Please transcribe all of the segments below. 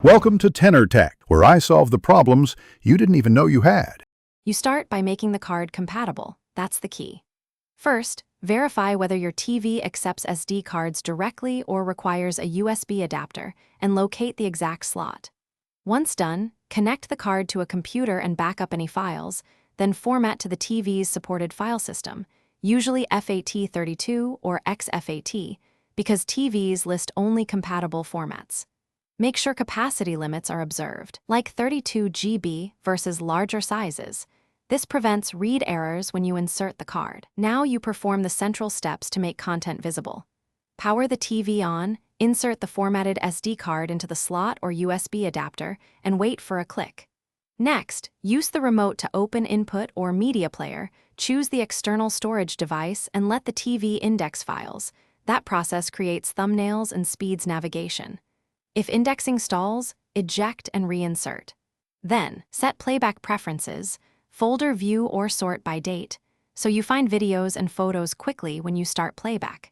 Welcome to Tenor Tech, where I solve the problems you didn't even know you had. You start by making the card compatible. That's the key. First, verify whether your TV accepts SD cards directly or requires a USB adapter, and locate the exact slot. Once done, connect the card to a computer and back up any files, then format to the TV's supported file system, usually FAT32 or XFAT, because TVs list only compatible formats. Make sure capacity limits are observed, like 32 GB versus larger sizes. This prevents read errors when you insert the card. Now you perform the central steps to make content visible. Power the TV on, insert the formatted SD card into the slot or USB adapter, and wait for a click. Next, use the remote to open input or media player, choose the external storage device, and let the TV index files. That process creates thumbnails and speeds navigation. If indexing stalls, eject and reinsert. Then, set playback preferences, folder view or sort by date, so you find videos and photos quickly when you start playback.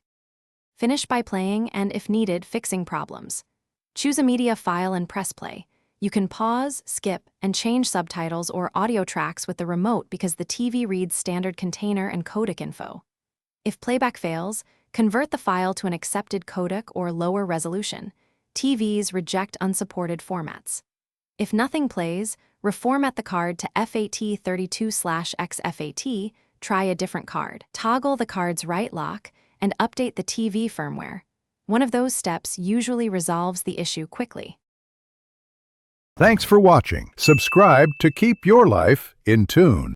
Finish by playing and, if needed, fixing problems. Choose a media file and press play. You can pause, skip, and change subtitles or audio tracks with the remote because the TV reads standard container and codec info. If playback fails, convert the file to an accepted codec or lower resolution. TVs reject unsupported formats. If nothing plays, reformat the card to FAT32/XFAT, try a different card. Toggle the card's right lock, and update the TV firmware. One of those steps usually resolves the issue quickly. Thanks for watching. Subscribe to keep your life in tune.